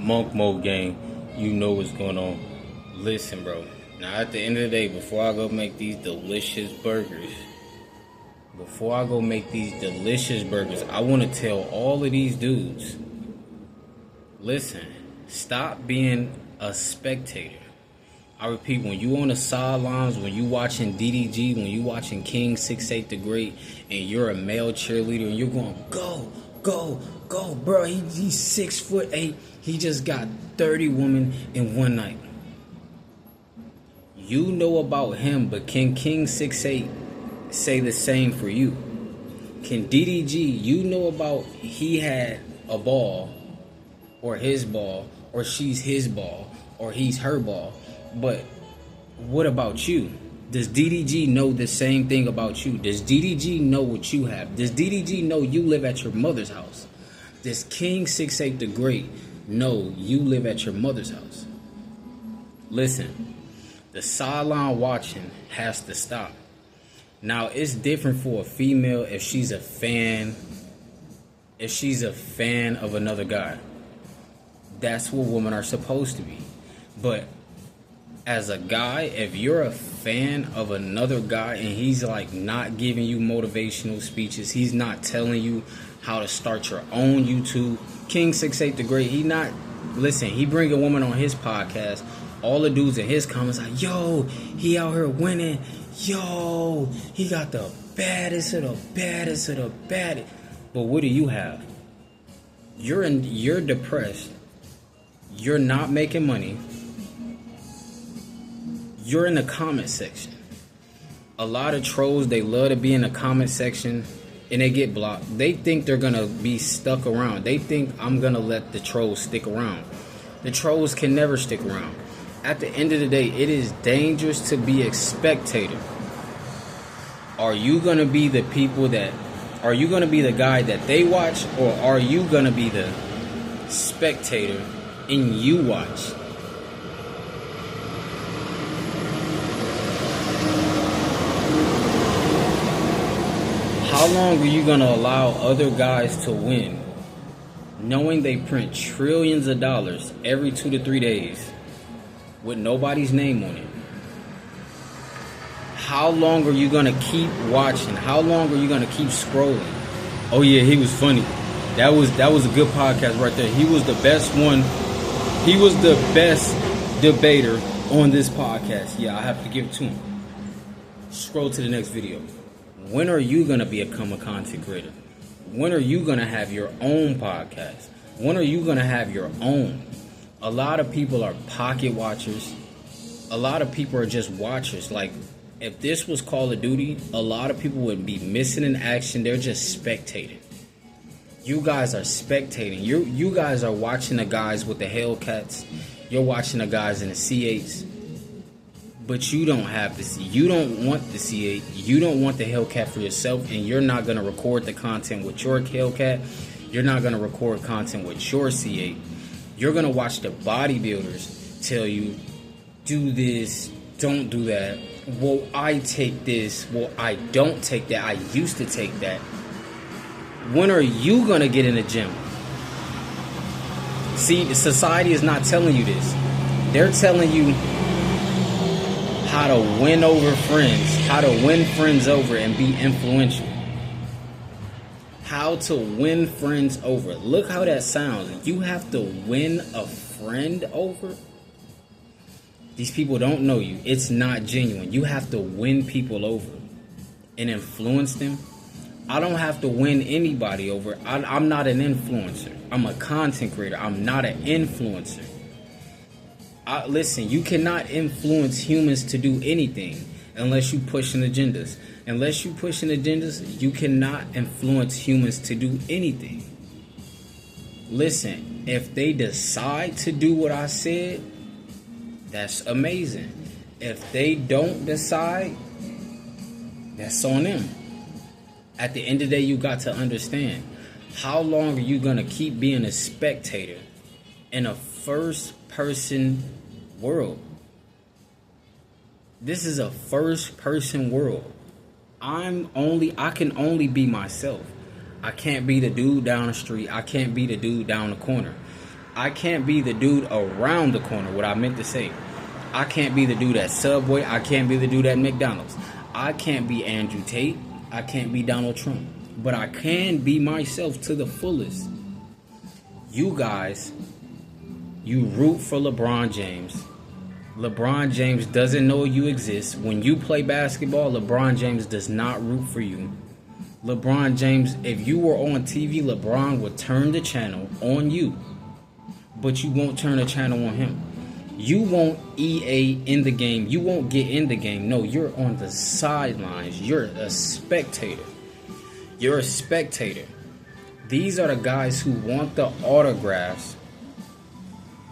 Monk Mode gang, you know what's going on. Listen, bro. Now, at the end of the day, before I go make these delicious burgers, I want to tell all of these dudes, listen, stop being a spectator. I repeat, when you on the sidelines, when you watching DDG, when you watching King 6'8" the Great, and you're a male cheerleader, and you're going, go, go, go, bro, he's 6'8", he just got 30 women in one night. You know about him, but can King 6'8" say the same for you? Can DDG, you know about he had a ball, or his ball, or she's his ball, or he's her ball, but what about you? Does DDG know the same thing about you? Does DDG know what you have? Does DDG know you live at your mother's house? Does King 6'8" the Great know you live at your mother's house? Listen, the sideline watching has to stop. Now, it's different for a female if she's a fan of another guy. That's what women are supposed to be. But as a guy, if you're a fan of another guy and he's like not giving you motivational speeches, he's not telling you how to start your own YouTube. King 6'8" the Great, he bring a woman on his podcast. All the dudes in his comments like, yo, he out here winning. Yo, he got the baddest of the baddest of the baddest. But what do you have? You're depressed. You're not making money. You're in the comment section. A lot of trolls, they love to be in the comment section and they get blocked. They think they're going to be stuck around. They think I'm going to let the trolls stick around. The trolls can never stick around. At the end of the day, it is dangerous to be a spectator. Are you going to be the guy that they watch, or are you going to be the spectator and you watch? How long are you going to allow other guys to win, knowing they print trillions of dollars every 2 to 3 days with nobody's name on it? How long are you going to keep watching? How long are you going to keep scrolling? Oh yeah, he was funny. That was a good podcast right there. He was the best one. He was the best debater on this podcast. Yeah, I have to give it to him. Scroll to the next video. When are you going to become a content creator? When are you going to have your own podcast? When are you going to have your own? A lot of people are pocket watchers. A lot of people are just watchers. Like, if this was Call of Duty, a lot of people would be missing in action. They're just spectating. You guys are spectating. You guys are watching the guys with the Hellcats. You're watching the guys in the C8s. But you don't have this. You don't want the C8. You don't want the Hellcat for yourself, and you're not going to record the content with your Hellcat. You're not going to record content with your C8. You're going to watch the bodybuilders tell you, do this, don't do that. Well, I take this. Well, I don't take that. I used to take that. When are you going to get in the gym? See, society is not telling you this. They're telling you how to win over friends, how to win friends over and be influential. How to win friends over. Look how that sounds. You have to win a friend over? These people don't know you. It's not genuine. You have to win people over and influence them. I don't have to win anybody over. I'm not an influencer. I'm a content creator. I'm not an influencer. Listen, you cannot influence humans to do anything unless you pushing agendas. Unless you pushing agendas, you cannot influence humans to do anything. Listen, if they decide to do what I said, that's amazing. If they don't decide, that's on them. At the end of the day, you got to understand, how long are you going to keep being a spectator in a first-person world? This is a first-person world. I can only be myself. I can't be the dude down the street. I can't be the dude down the corner. I can't be the dude around the corner. What I meant to say. I can't be the dude at Subway. I can't be the dude at McDonald's. I can't be Andrew Tate. I can't be Donald Trump. But I can be myself to the fullest. You guys, you root for LeBron James. LeBron James doesn't know you exist. When you play basketball, LeBron James does not root for you. LeBron James, if you were on TV, LeBron would turn the channel on you. But you won't turn the channel on him. You won't EA in the game. You won't get in the game. No, you're on the sidelines. You're a spectator. You're a spectator. These are the guys who want the autographs,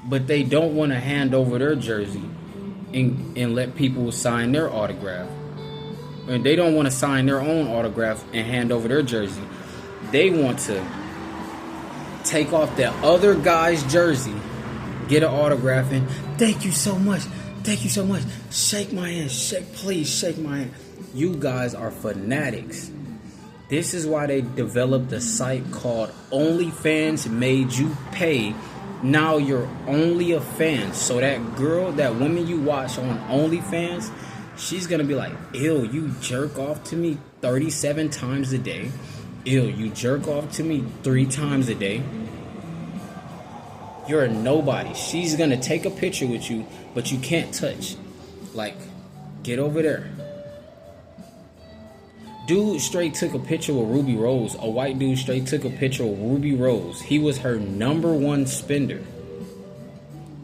but they don't want to hand over their jersey and let people sign their autograph. And they don't want to sign their own autograph and hand over their jersey. They want to take off that other guy's jersey, get an autograph, and thank you so much. Thank you so much. Shake my hand. Please shake my hand. You guys are fanatics. This is why they developed a site called OnlyFans, made you pay. Now you're only a fan. So that girl, that woman you watch on OnlyFans, she's going to be like, ew, you jerk off to me 37 times a day. Ew, you jerk off to me 3 times a day. You're a nobody. She's going to take a picture with you, but you can't touch. Like, get over there. Dude straight took a picture with Ruby Rose. A white dude straight took a picture with Ruby Rose. He was her #1 spender.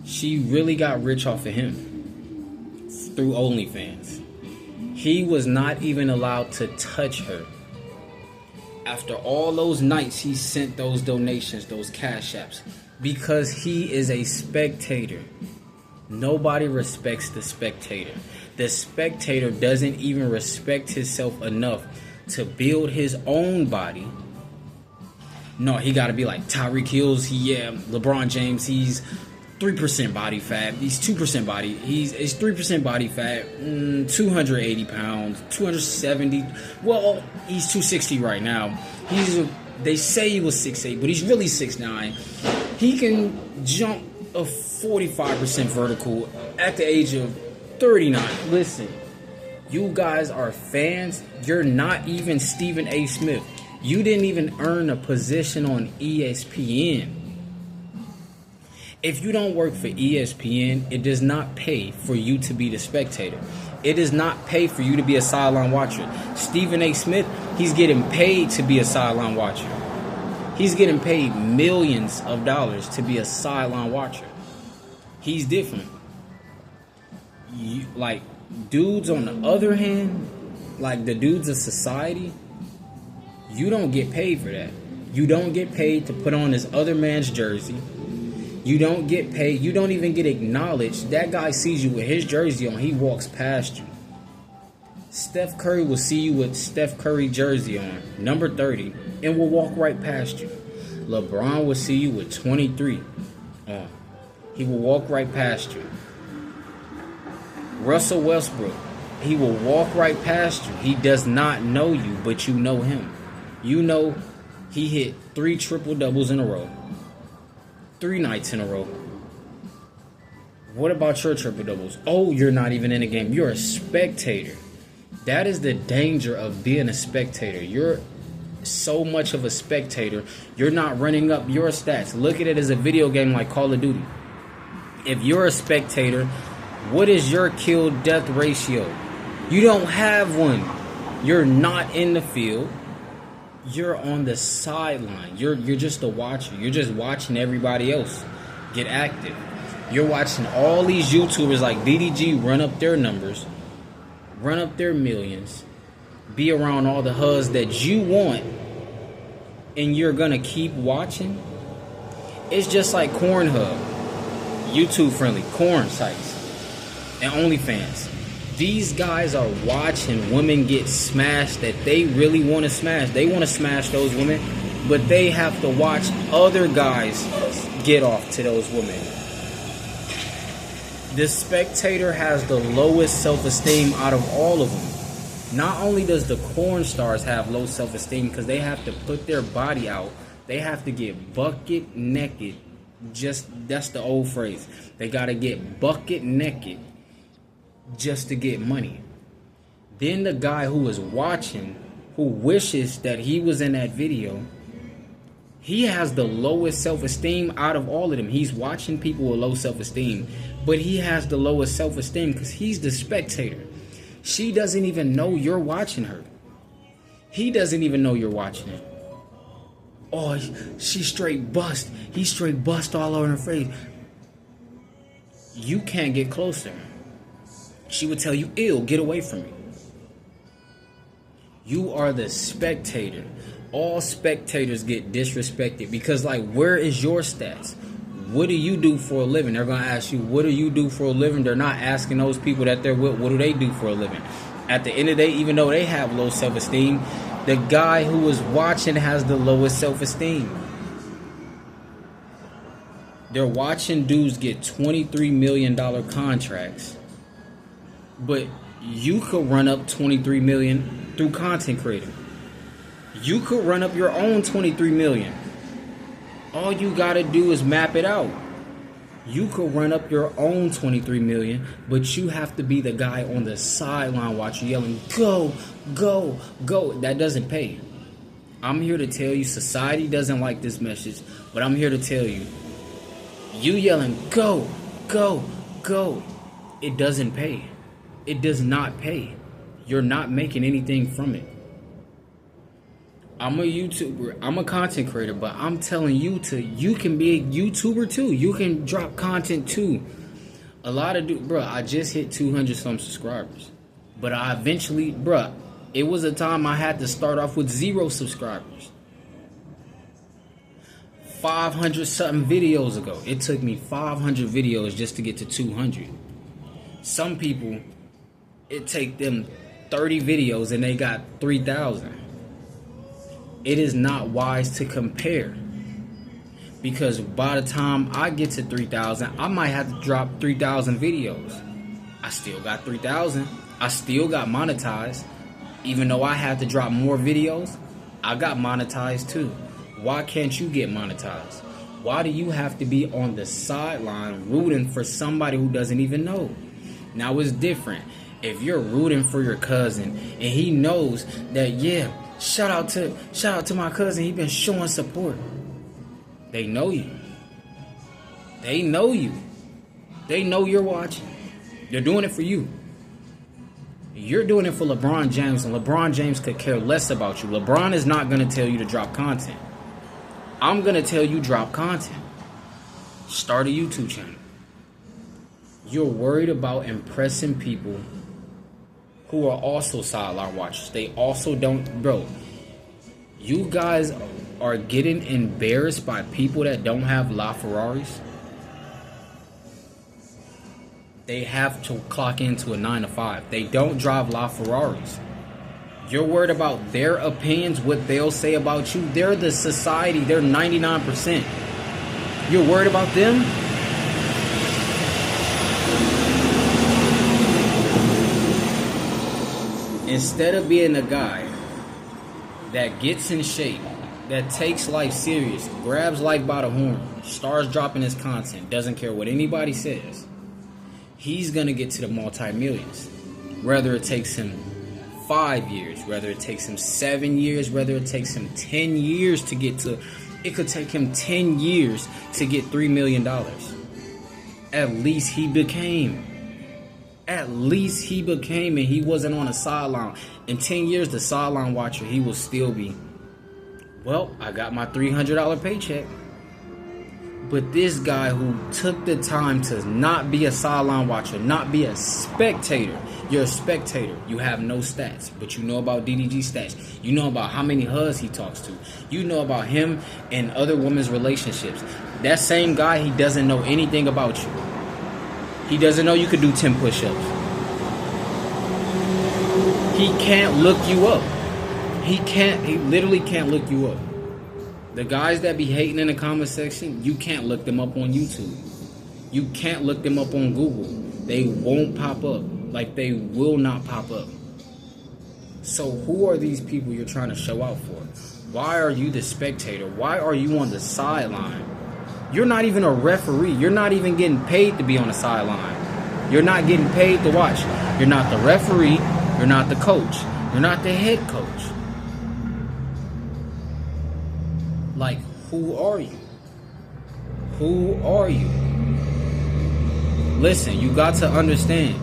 She really got rich off of him through OnlyFans. He was not even allowed to touch her. After all those nights, he sent those donations, those cash apps, because he is a spectator. Nobody respects the spectator. The spectator doesn't even respect himself enough to build his own body. No, he got to be like Tyreek Hills. LeBron James. He's 3% body fat. He's 2% body. He's 3% body fat. 280 pounds. 270. Well, he's 260 right now. They say he was 6'8", but he's really 6'9". He can jump a 45% vertical at the age of 39. Listen, you guys are fans. You're not even Stephen A. Smith. You didn't even earn a position on ESPN. If you don't work for ESPN, it does not pay for you to be the spectator. It does not pay for you to be a sideline watcher. Stephen A. Smith, he's getting paid to be a sideline watcher. He's getting paid millions of dollars to be a sideline watcher. He's different. Like, dudes on the other hand, like the dudes of society, you don't get paid for that. You don't get paid to put on this other man's jersey. You don't get paid. You don't even get acknowledged. That guy sees you with his jersey on. He walks past you. Steph Curry will see you with Steph Curry jersey on, number 30, and will walk right past you. LeBron will see you with 23 on. He will walk right past you. Russell Westbrook, he will walk right past you. He does not know you, but you know him. You know he hit 3 triple-doubles in a row. 3 nights in a row. What about your triple-doubles? Oh, you're not even in the game. You're a spectator. That is the danger of being a spectator. You're so much of a spectator, you're not running up your stats. Look at it as a video game like Call of Duty. If you're a spectator, what is your kill-death ratio? You don't have one. You're not in the field. You're on the sideline. You're just a watcher. You're just watching everybody else get active. You're watching all these YouTubers like DDG run up their numbers, run up their millions, be around all the huzz that you want, and you're going to keep watching. It's just like Cornhub, YouTube-friendly corn sites, and OnlyFans. These guys are watching women get smashed that they really want to smash. They want to smash those women, but they have to watch other guys get off to those women. The spectator has the lowest self-esteem out of all of them. Not only does the corn stars have low self-esteem because they have to put their body out, they have to get bucket naked That's the old phrase. They gotta get bucket naked just to get money. Then the guy who was watching, who wishes that he was in that video, he has the lowest self-esteem out of all of them. He's watching people with low self-esteem, but he has the lowest self-esteem because he's the spectator. She doesn't even know you're watching her. He doesn't even know you're watching it. Oh, she straight bust. He straight bust all over her face. You can't get closer. She would tell you, ew, get away from me. You are the spectator. All spectators get disrespected because, like, where is your stats? What do you do for a living? They're going to ask you, what do you do for a living? They're not asking those people that they're with, what do they do for a living? At the end of the day, even though they have low self-esteem, the guy who was watching has the lowest self-esteem. They're watching dudes get $23 million contracts. But you could run up $23 million through content creating. You could run up your own $23 million. All you gotta do is map it out. You could run up your own $23 million, but you have to be the guy on the sideline watching, yelling, go, go, go. That doesn't pay. I'm here to tell you, society doesn't like this message, but I'm here to tell you, you yelling, go, go, go, it doesn't pay. It does not pay. You're not making anything from it. I'm a YouTuber. I'm a content creator, but I'm telling you you can be a YouTuber too. You can drop content too. A lot of I just hit 200 some subscribers. But I eventually, it was a time I had to start off with 0 subscribers. 500 something videos ago. It took me 500 videos just to get to 200. Some people, it take them 30 videos and they got 3,000. It is not wise to compare, because by the time I get to 3,000, I might have to drop 3,000 videos. I still got 3,000. I still got monetized. Even though I had to drop more videos, I got monetized too. Why can't you get monetized? Why do you have to be on the sideline rooting for somebody who doesn't even know? Now it's different. If you're rooting for your cousin and he knows that, yeah, shout out to my cousin, he been showing support. They know you. They know you. They know you're watching. They're doing it for you. You're doing it for LeBron James, and LeBron James could care less about you. LeBron is not going to tell you to drop content. I'm going to tell you drop content. Start a YouTube channel. You're worried about impressing people who are also sideline watchers. They also don't, you guys are getting embarrassed by people that don't have LaFerraris. They have to clock into a 9 to 5. They don't drive LaFerraris. You're worried about their opinions, what they'll say about you. They're the society. They're 99%. You're worried about them? Instead of being a guy that gets in shape, that takes life serious, grabs life by the horn, starts dropping his content, doesn't care what anybody says, he's going to get to the multi-millions. Whether it takes him 5 years, whether it takes him 7 years, whether it takes him 10 years to get to, it could take him 10 years to get $3 million. At least he became. At least he became, and he wasn't on a sideline. In 10 years, the sideline watcher, he will still be, well, I got my $300 paycheck. But this guy who took the time to not be a sideline watcher, not be a spectator. You're a spectator. You have no stats, but you know about DDG stats. You know about how many hugs he talks to. You know about him and other women's relationships. That same guy, he doesn't know anything about you. He doesn't know you could do 10 push-ups. He can't look you up. He literally can't look you up. The guys that be hating in the comment section, you can't look them up on YouTube. You can't look them up on Google. They won't pop up. Like, they will not pop up. So who are these people you're trying to show out for? Why are you the spectator? Why are you on the sideline You're not even a referee. You're not even getting paid to be on the sideline. You're not getting paid to watch. You're not the referee. You're not the coach. You're not the head coach. Like, who are you? Who are you? Listen, you got to understand.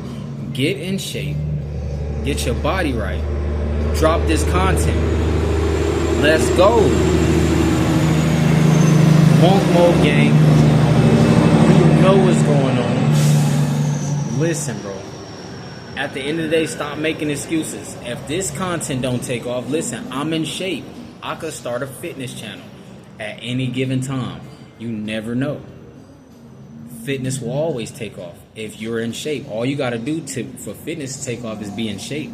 Get in shape. Get your body right. Drop this content. Let's go. Monk Mode Gang. You know what's going on. Listen, bro. At the end of the day, stop making excuses. If this content don't take off, listen, I'm in shape. I could start a fitness channel at any given time. You never know. Fitness will always take off if you're in shape. All you got to do for fitness to take off is be in shape.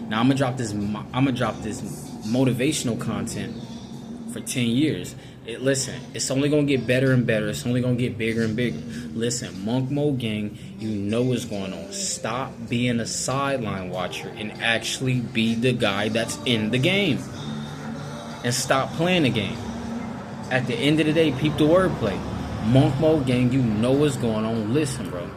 Now I'm gonna drop this motivational content for 10 years. Listen, it's only gonna get better and better. It's only gonna get bigger and bigger. Listen, Monk Mode Gang, you know what's going on. Stop being a sideline watcher and actually be the guy that's in the game. And stop playing the game. At the end of the day, peep the wordplay. Monk Mode Gang, you know what's going on. Listen, bro.